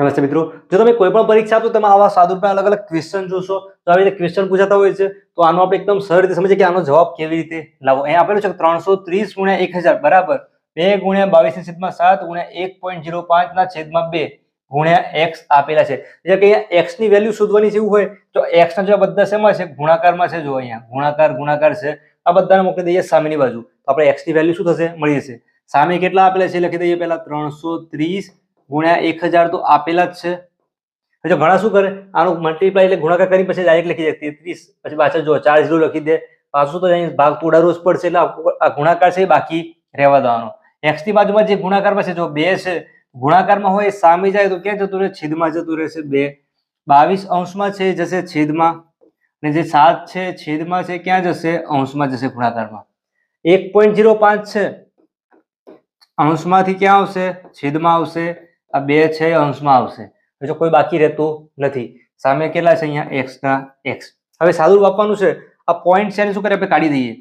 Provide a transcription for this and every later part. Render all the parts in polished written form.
નમસ્તે મિત્રો, જો તમે કોઈ પણ પરીક્ષા આપો તમે આવા સાદુરૂપના અલગ અલગ ક્વેશ્ચન જોશો તો આવી રીતે ક્વેશ્ચન પૂછાતા હોય છે તો આનો આપણે એકદમ સરળ રીતે સમજીએ કે આનો જવાબ કેવી રીતે લાવવો. અહીં આપેલું છે 330 × 1000 બરાબર 2 × 22/7 × 1.05 ના છેદમાં 2 × x આપેલા છે. એટલે કે અહીંયા x ની વેલ્યુ શોધવાની છે એવું હોય તો x ના જવાબ બધા શેમાં છે? ગુણાકારમાં છે. જો અહીંયા ગુણાકાર છે. આ બધાને મૂકી દઈએ સામેની બાજુ તો આપણે x ની વેલ્યુ શું થશે? મળી જશે. સામે કેટલા આપેલા છે લખી દઈએ. પહેલા 330 × 1000 તો આપેલા જ છે. જો ઘણા શું કરે, આનું મલ્ટીપ્લાય એટલે ગુણાકાર કરી પછી ડાયરેક્ટ લખી દે 33, પછી પાછળ જો 4 0 લખી દે. પાછું તો અહીં ભાગ તો ઉડાડવો જ પડશે એટલે આ ગુણાકાર છે બાકી રહેવા દેવાનો. x ની બાજુમાં જે ગુણાકારમાં છે જો 2 છે, ગુણાકારમાં હોય સામે જાય તો ક્યાં જતું રહે? છેદમાં જતું રહેશે. 2 22 અંશમાં છે જશે છેદમાં, અને જે 7 છે છેદમાં છે ક્યાં જશે? અંશમાં જશે ગુણાકારમાં. 1.05 છે અંશમાંથી ક્યાં આવશે? છેદમાં આવશે. આ 2 છે અંશમાં આવશે. જો કોઈ બાકી રહેતું નથી. સામે કેટલા છે? અહીંયા x ના x. હવે સાદુરૂપ આપવાનું છે. આ પોઈન્ટ છે એને શું કરે? આપણે કાઢી દઈએ.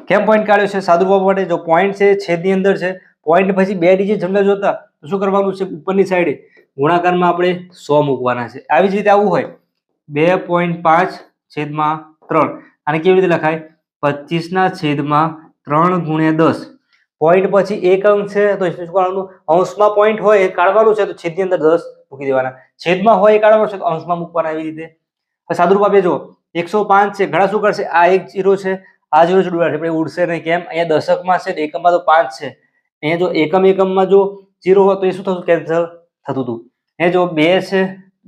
કેમ પોઈન્ટ કાઢ્યો છે? સાદુરૂપ આપવા માટે. જો પોઈન્ટ છે છેદની અંદર છે, પોઈન્ટ પછી 2 ડિજિટ જમણા જોતા તો શું કરવાનું છે? ઉપરની સાઈડે ગુણાકારમાં આપણે 100 મૂકવાના છે. આવી જ રીતે આવું હોય 2.5 છેદમાં 3. આને કેવી રીતે લખાય? 25/3 × 10. પોઈન્ટ પછી એક અંક છે તો શું કરવાનું? અંશમાં પોઈન્ટ હોય એ કાઢવાનું છે તો છેદની અંદર 10 મૂકી દેવાના. છેદમાં હોય એ કાઢવાનું છે તો અંશમાં મૂકવાના. એવી રીતે સાદુરૂપ આપીએ. જો 105 છે, ઘણા શું કરશે? આ એક 0 છે, આ 0 છે, આપણે ઉડશે નહીં. કેમ? અહીંયા દશકમાં છે, એકમમાં તો 5 છે. અહીંયા જો એકમમાં જો 0 હોય તો એ શું થતું? કેન્સલ થતું હતું. અહીંયા જો 2 છે,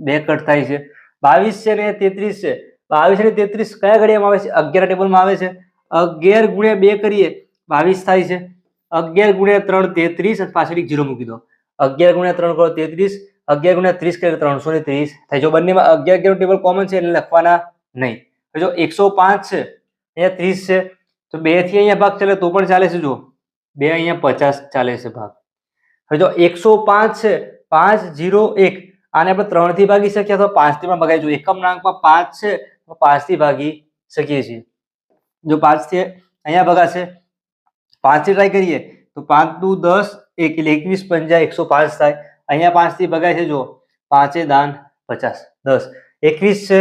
2 કટ થાય છે. 22 છે ને 33 છે. 22 અને 33 કયા ઘડિયામાં આવે છે? 11 ટેબલમાં આવે છે. 11 × 2 કરીએ 22 થાય છે. 11 × 3 33 અને પાછળ એક 0 મૂકી દો. 11 × 3 કરો 33, 11 × 30 કરે 330 થાય. જો બંનેમાં 11 ટેબલ કોમન છે એટલે લખવાના નહીં. જો 105 છે, અહીંયા 30 છે તો 2 થી અહીંયા ભાગ ચાલે તો પણ ચાલે છે. જો 2 અહીંયા 50 ચાલે છે ભાગ. હવે જો 105 છે, 5 0 1, આને આપણે 3 થી ભાગી શકીએ અથવા 5 થી પણ ભગાય. જો એકમના અંકમાં 5 છે તો 5 થી ભાગી શકીએ છીએ. જો 5 થી અહીંયા ભગાશે, 5 થી ટ્રાય કરીએ તો 5 દુ 10, 1 એટલે 21 પંજા 105 થાય. અહીંયા 5 થી ભગાય છે. જો 5 દાન 50, 10 21 છે.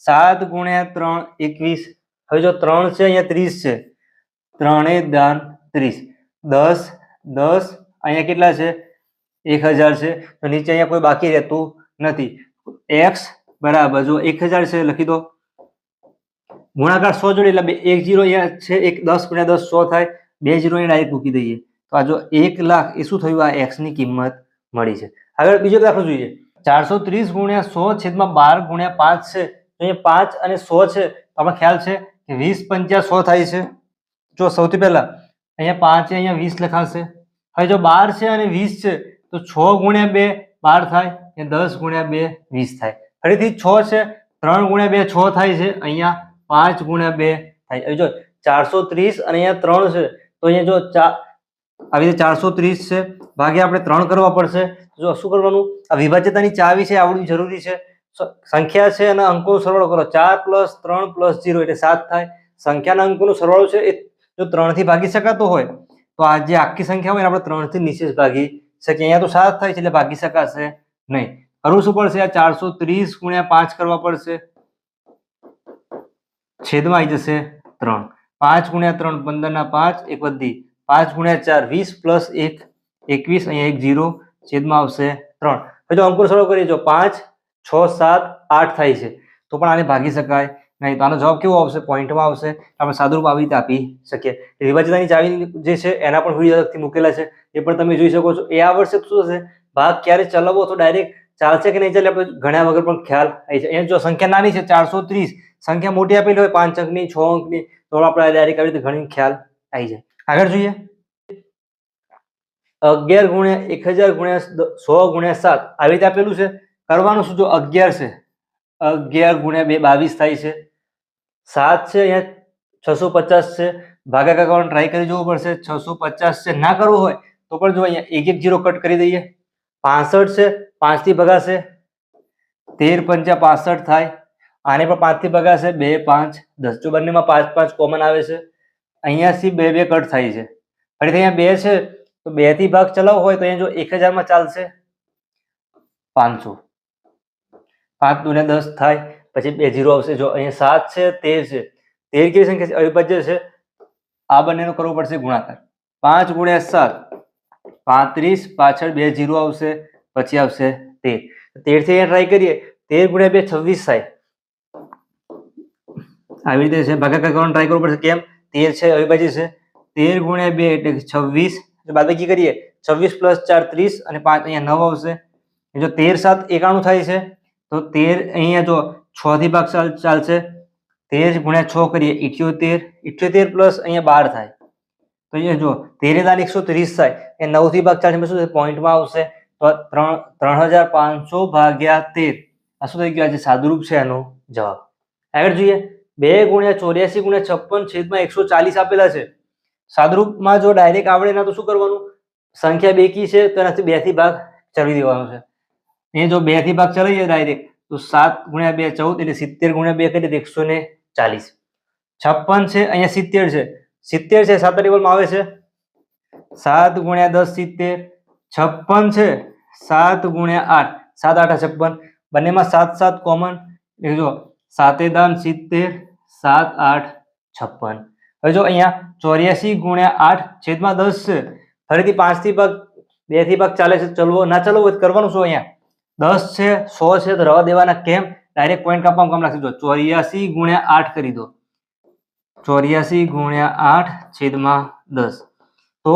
7 × 3 21. હવે જો 3 છે અહીંયા 30 છે, 3 દાન 30, 10 10 અહીંયા કેટલા છે? 1000 છે. તો નીચે અહીંયા કોઈ બાકી રહેતું નથી. x બરાબર જો 1000 છે લખી દો. ગુણાકાર 100 જોડે એટલે 1 0 અહીંયા છે, 10 × 10 100 થાય. 2 0 અહીંયા ડાયરેક્ટ મૂકી દઈએ તો આ જો 1 લાખ એ શું થયું? આ x ની કિંમત મળી છે. આગળ બીજો દાખલો જોઈએ. 430 × 100 છેદમાં 12 × 5 છે. અહીંયા 5 અને 100 છે તો આપણે ખ્યાલ છે કે 20 પંચા 100 થાય છે. જો સૌથી પહેલા અહીંયા 5 અહીંયા 20 લખાશે. હવે જો 12 છે અને 20 છે તો 6 × 2 12 થાય, 10 × 2 20 થાય. ફરીથી 6 છે, 3 × 2 6 થાય છે. અહીંયા 5 × 2 થાય. હવે જો 430 અને અહીંયા 3 છે તો અહીંયા જો આવી રીતે 430 છે ભાગ્યા આપણે 3 કરવા પડશે. જો શું કરવાનું? આ વિભાજ્યતાની ચાવી છે આવડવી જરૂરી છે. સંખ્યા છે અને અંકોનો સરવાળો કરો. 4 + 3 + 0 એટલે 7 થાય. સંખ્યાના અંકોનો સરવાળો છે એ જો 3 થી ભાગી શકાતો હોય તો આ જે આખી સંખ્યા હોય આપણે 3 થી નિશેષ ભાગી શકીએ. અહીંયા તો 7 થાય છે એટલે ભાગી શકાશે નહીં. કરવું શું પડશે? આ 430 × 5 કરવા પડશે. છેદમાં આવી જશે 3. 5 × 3 15 ના 5, એક વધી 5 × 4 20 + 1 21, અહીંયા એક 0 છેદમાં આવશે 3. હવે જો અંકોનો સરવાળો કરીએ જો 5 6 7 8 થાય છે તો પણ આને ભાગી શકાય નહીં. તો આનો જવાબ કેવો આવશે? પોઈન્ટમાં આવશે. આપણે સાદુરૂપ આવી રીતે આપી શકીએ. વિભાજ્યતાની ચાવી જે છે એના પણ વિડીયો અલગથી મૂકેલા છે, એ પણ તમે જોઈ શકો છો. એ આવડશે તો શું થશે? ભાગ ક્યારે ચલાવવો તો ડાયરેક્ટ ચાલશે કે નહીં ચાલે આપણે ગણ્યા વગર પણ ખ્યાલ આવી જાય. અહીંયા જો સંખ્યા નાની છે 430, સંખ્યા મોટી આપેલી હોય 5 અંકની 6 અંકની તો આપણે ડાયરેક્ટ આવી રીતે ઘણી ખ્યાલ આવી જાય. આગળ જોઈએ. 11 × 1000 × 100 × 7 આવી રીતે આપેલું છે. કરવાનું શું? જો 11 છે, 11 × 2 22 થાય છે. 7 છે અહીંયા 650 છે, ભાગાકાર કરવાનો ટ્રાય કરી જોવું પડશે. 650 છે, ના કરવું હોય તો પણ જો અહીંયા એક 0 કટ કરી દઈએ. 65 છે, 5 થી ભગાશે. 13 પંચા 65 થાય. આને પણ 5 થી ભગાશે. 2 5 10. જો બંનેમાં 5 5 કોમન આવે છે. અહીંયાથી 2 2 કટ થાય છે. ફરીથી અહીંયા 2 છે તો 2 થી ભાગ ચલાવવો હોય તો અહીંયા જો 1000 માં ચાલશે. 500 5 દુને 10 થાય, પછી 2 0 આવશે. જો અહીંયા 7 છે, 13 છે. 13 કેવી સંખ્યા છે? અવિભાજ્ય છે. આ બંનેનો કરવો પડશે ગુણાકાર. 5 ગુણ્યા 7 35, પાછળ 2 0 આવશે, પછી આવશે 13. 13 થી અહીંયા ટ્રાય કરીએ. 13 ગુણ્યા 2 26 થાય. આવી રીતે છે, ભાગાકાર કરવાનો ટ્રાય કરવો પડશે. કેમ? 13 છે, અવિભાજ્ય છે. 13 ગુણ્યા 2 એટલે 26. બાદબાકી કરીએ. 26 પ્લસ 4 30 અને 5 અહીંયા 9 આવશે. જો 13 7 91 થાય છે, તો 13 અહીંયા જો 6 થી ભાગ ચાલશે. 13 ગુણ્યા 6 કરીએ 78. 78 પ્લસ અહીંયા 12 થાય, તો અહીંયા જો 13 130 થાય. એ 9 થી ભાગ ચાલશે, શું પોઈન્ટમાં આવશે? તો 3500 ભાગ્યા 13. આ શું થઈ ગયું? આજે સાદુરૂપ છે એનો જવાબ. આગળ જોઈએ. 2 ગુણ્યા 84 ગુણ્યા 56 છેદમાં 140 આપેલા છે. સાદુરૂપમાં જો ડાયરેક્ટ આવડે ના તો શું કરવાનું? સંખ્યા બેકી છે તો એનાથી 2 થી ભાગ ચલાવી દેવાનો છે. એ જો 2 થી ભાગ ચલાવીએ ડાયરેક્ટ, તો 7 ગુણ્યા 2 14 એટલે 70 ગુણ્યા 2 કરીએ તો 140. 56 છે, અહીંયા 70 છે. 70 છે, 7 ટેબલમાં આવે છે. 7 ગુણ્યા 10 70. 56 છે, 7 ગુણ્યા 8 7 8 56. બંનેમાં 7 7 કોમન, એટલે જો 7 દાન 70, 7 8 56. હવે જો અહીંયા 84 ગુણ્યા 8 છેદમાં 10 છે. ફરીથી 5 થી ભાગ 2 થી ભાગ ચાલે છે. ચલવો ના ચલવો કરવાનું શું? અહીંયા 10 છે, 100 છે, તો રવા દેવાના. કેમ? ડાયરેક્ટ પોઈન્ટ કાપવામાં કામ લાગશે. જો 84 ગુણ્યા 8 કરી દો. 84 ગુણ્યા 8 છેદમાં 10. તો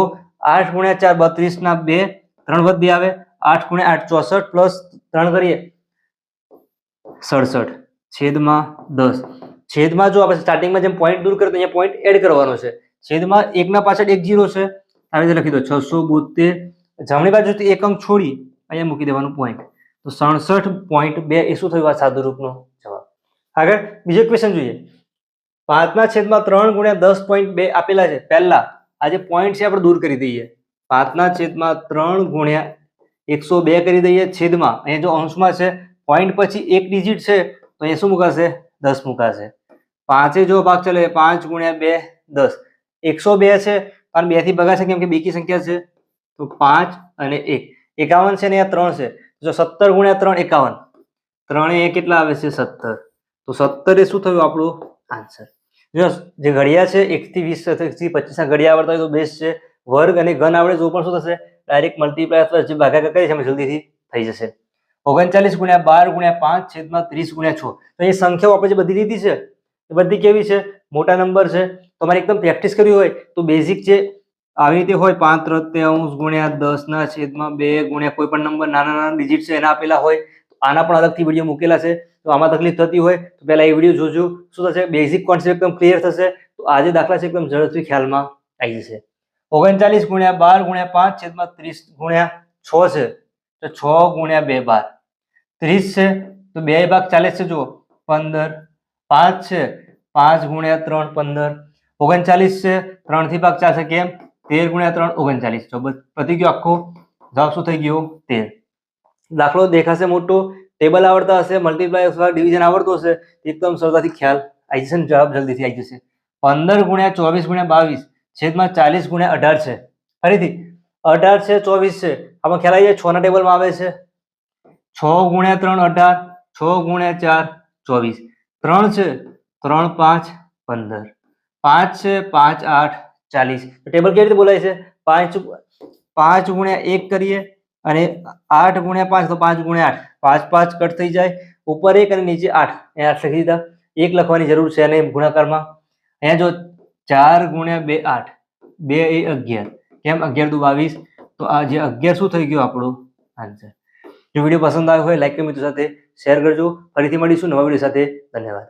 8 ગુણ્યા 4 32 ના 2, 3 વધ 2 આવે. 8 ગુણ્યા 8 64 પ્લસ 3 કરીએ 67 છેદમાં 10. છેદમાં જો આપણે સ્ટાર્ટિંગમાં જેમ પોઈન્ટ દૂર કરીએ તો અહીંયા પોઈન્ટ એડ કરવાનો છે. છેદમાં 1 ના પાછળ 1 0 છે, આવી રીતે લખી દો. 672. જમણી બાજુથી એક અંક છોડી અહીંયા મૂકી દેવાનું પોઈન્ટ. તો 67.2 એ શું થયું? આ સાદુરૂપનો જવાબ. આગળ બીજો ક્વેશ્ચન જોઈએ. 5/3 ગુણ્યા 10.2 આપેલા છે. પહેલા આ જે પોઈન્ટ છે આપણે દૂર કરી દઈએ. 5/3 ગુણ્યા 102 કરી દઈએ. છેદમાં અહીંયા જો અંશમાં છે, પોઈન્ટ પછી એક ડિજિટ છે, તો અહીંયા શું મુકાશે? 10 મુકાશે. 5 જો ભાગ ચાલે 5 ગુણ્યા 2 10. 102 છે અને 2 થી ભગાશે કેમ કે બેકી સંખ્યા છે, તો 5 અને 1 51 છે ને અહીંયા 3 છે. જો 17 ગુણ્યા 3 51. 3 એ કેટલા આવે છે? 17. તો 17 એ શું થયું આપણું આન્સર? જો જે ઘડિયા છે 1 થી 20 થી 25 ના ઘડિયા આવડતા હોય તો બેસ્ટ છે. વર્ગ અને ઘન આવડે તો પણ શું થશે? ડાયરેક્ટ મલ્ટીપ્લાય અથવા જે ભાગાકાર કરીએ છીએ જલ્દીથી થઈ જશે. 39 ગુણ્યા 12 ગુણ્યા 5 છેદમાં 30 ગુણ્યા 6. તો એ સંખ્યાઓ આપણે જે બધી લીધી છે એ બધી કેવી છે? મોટા નંબર છે. તમારે એકદમ પ્રેક્ટિસ કરવી હોય તો બેઝિક જે આવી રીતે હોય 5/3 ગુણ્યા 10 ના છેદમાં 2 ગુણ્યા કોઈ પણ નંબર નાના નાના ડિજિટ છે એના આપેલા હોય. આના પણ અલગથી વિડીયો મૂકેલા છે. તો આમાં તકલીફ થતી હોય તો પહેલા એ વિડીયો જોજો. શું થશે? બેઝિક કોન્સેપ્ટ એકદમ ક્લિયર થશે. તો આજે દાખલા છે એકદમ ઝડપથી ખ્યાલમાં આવી જશે. 39 ગુણ્યા 12 ગુણ્યા 5 છેદમાં 30 ગુણ્યા 6 છે, તો 6 ગુણ્યા 2 12. 30 છે તો 2 ભાગ ચાલે છે. જો 15. 5 છે, 5 ગુણ્યા 3 15. 39 છે, 3 થી ભાગ ચાલશે. કેમ? 13 ગુણ્યા 3 39. જો પતી ગયો આખો જવાબ. શું થઈ ગયો? 13. દાખલો દેખાશે મોટો, ટેબલ આવડતા હશે, મલ્ટીપ્લાય અથવા ડિવિઝન આવડતું હશે, એકદમ સરળતાથી ખ્યાલ આવી જશે. જવાબ જલ્દીથી આવી જશે. 15 ગુણ્યા 24 ગુણ્યા 22 છેદમાં 40 ગુણ્યા 18 છે. ફરીથી 18 છે, 24 છે, આમાં ખ્યાલ આવી જાય. 6 ના ટેબલમાં આવે છે. 6 ગુણ્યા 3 18, 6 ગુણ્યા 4 24. 3 છે, 3 5 15. 5 છે, 5 8 40. ટેબલ કેવી રીતે બોલાય છે? 5 ગુણ્યા 1 કરીએ અને 8 ગુણ્યા 5 તો 5 ગુણ્યા 8. 5 5 કટ થઈ જાય. ઉપર 1 અને નીચે 8. અહીંયા 8 લખી દીધા. 1 લખવાની જરૂર છે અને ગુણાકારમાં. અહીંયા જો 4 ગુણ્યા 2 8. 2 એ 11. કેમ? 11 દુ 22. તો આ જે 11 શું થઈ ગયું આપણું આન્સર. જો વિડીયો પસંદ આવ્યો હોય લાઈક કરી મિત્રો સાથે શેર કરજો. ફરીથી મળીશું નવા વિડીયો સાથે. ધન્યવાદ.